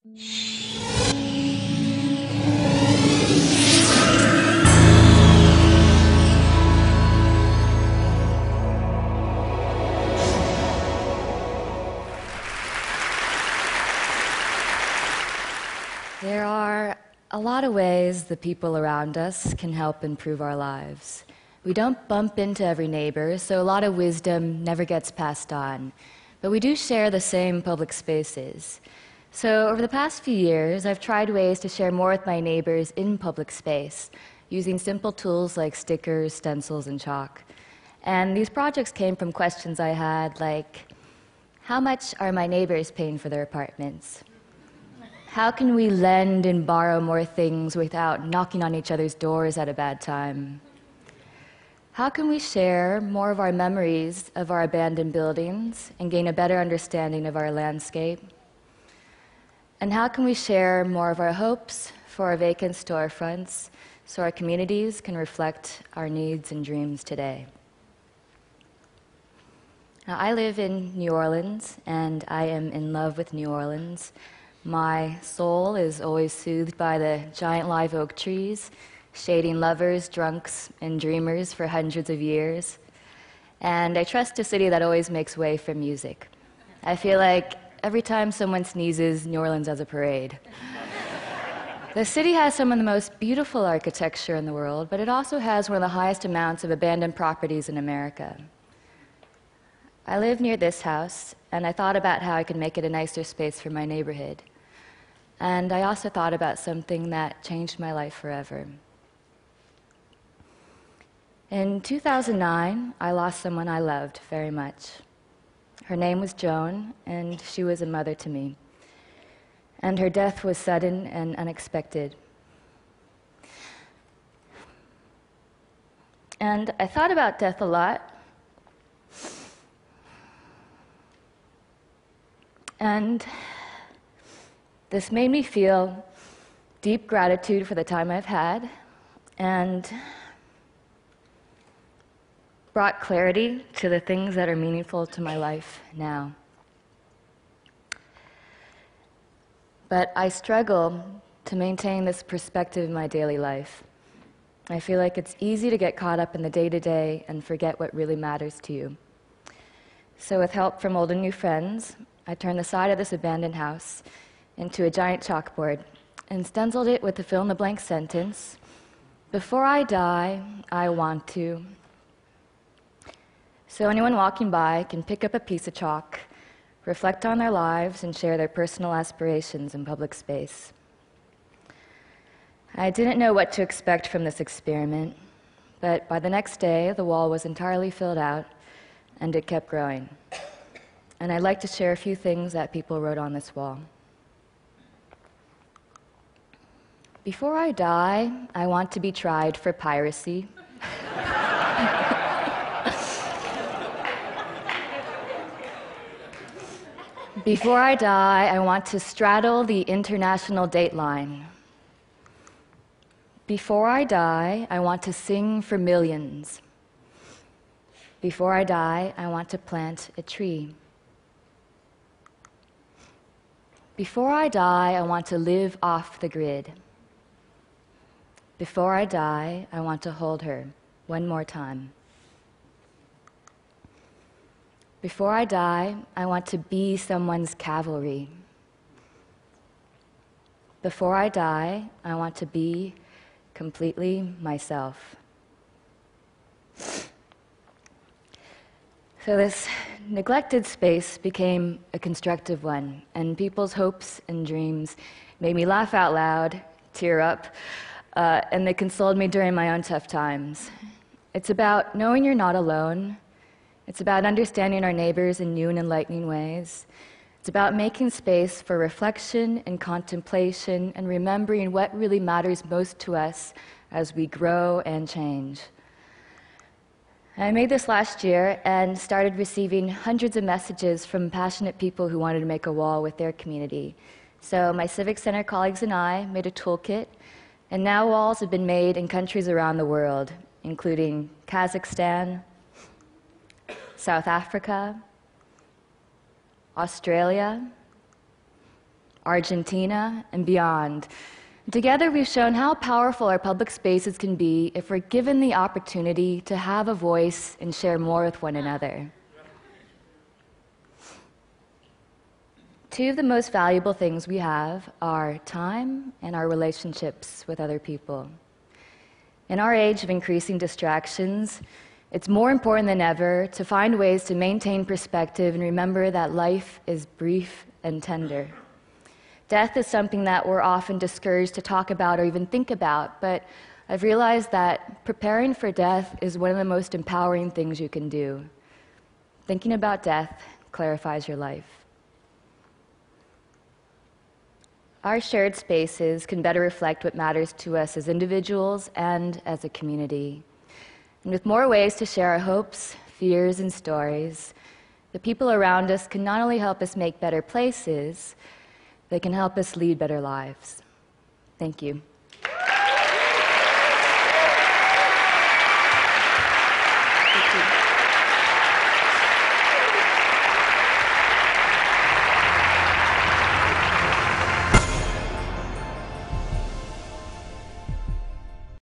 There are a lot of ways the people around us can help improve our lives. We don't bump into every neighbor, so a lot of wisdom never gets passed on. But we do share the same public spaces. So over the past few years, I've tried ways to share more with my neighbors in public space, using simple tools like stickers, stencils, and chalk. And these projects came from questions I had like, how much are my neighbors paying for their apartments? How can we lend and borrow more things without knocking on each other's doors at a bad time? How can we share more of our memories of our abandoned buildings and gain a better understanding of our landscape? And how can we share more of our hopes for our vacant storefronts so our communities can reflect our needs and dreams today? Now, I live in New Orleans, and I am in love with New Orleans. My soul is always soothed by the giant live oak trees, shading lovers, drunks, and dreamers for hundreds of years. And I trust a city that always makes way for music. I feel like every time someone sneezes, New Orleans has a parade. The city has some of the most beautiful architecture in the world, but it also has one of the highest amounts of abandoned properties in America. I live near this house, and I thought about how I could make it a nicer space for my neighborhood. And I also thought about something that changed my life forever. In 2009, I lost someone I loved very much. Her name was Joan, and she was a mother to me. And her death was sudden and unexpected. And I thought about death a lot. And this made me feel deep gratitude for the time I've had, and brought clarity to the things that are meaningful to my life now. But I struggle to maintain this perspective in my daily life. I feel like it's easy to get caught up in the day-to-day and forget what really matters to you. So with help from old and new friends, I turned the side of this abandoned house into a giant chalkboard and stenciled it with the fill-in-the-blank sentence, "Before I die, I want to." So anyone walking by can pick up a piece of chalk, reflect on their lives, and share their personal aspirations in public space. I didn't know what to expect from this experiment, but by the next day, the wall was entirely filled out, and it kept growing. And I'd like to share a few things that people wrote on this wall. Before I die, I want to be tried for piracy. Before I die, I want to straddle the international date line. Before I die, I want to sing for millions. Before I die, I want to plant a tree. Before I die, I want to live off the grid. Before I die, I want to hold her one more time. Before I die, I want to be someone's cavalry. Before I die, I want to be completely myself. So this neglected space became a constructive one, and people's hopes and dreams made me laugh out loud, tear up, and they consoled me during my own tough times. It's about knowing you're not alone. It's about understanding our neighbors in new and enlightening ways. It's about making space for reflection and contemplation and remembering what really matters most to us as we grow and change. I made this last year and started receiving hundreds of messages from passionate people who wanted to make a wall with their community. So my Civic Center colleagues and I made a toolkit, and now walls have been made in countries around the world, including Kazakhstan, South Africa, Australia, Argentina, and beyond. Together, we've shown how powerful our public spaces can be if we're given the opportunity to have a voice and share more with one another. Two of the most valuable things we have are time and our relationships with other people. In our age of increasing distractions, it's more important than ever to find ways to maintain perspective and remember that life is brief and tender. Death is something that we're often discouraged to talk about or even think about, but I've realized that preparing for death is one of the most empowering things you can do. Thinking about death clarifies your life. Our shared spaces can better reflect what matters to us as individuals and as a community. And with more ways to share our hopes, fears, and stories, the people around us can not only help us make better places, they can help us lead better lives. Thank you.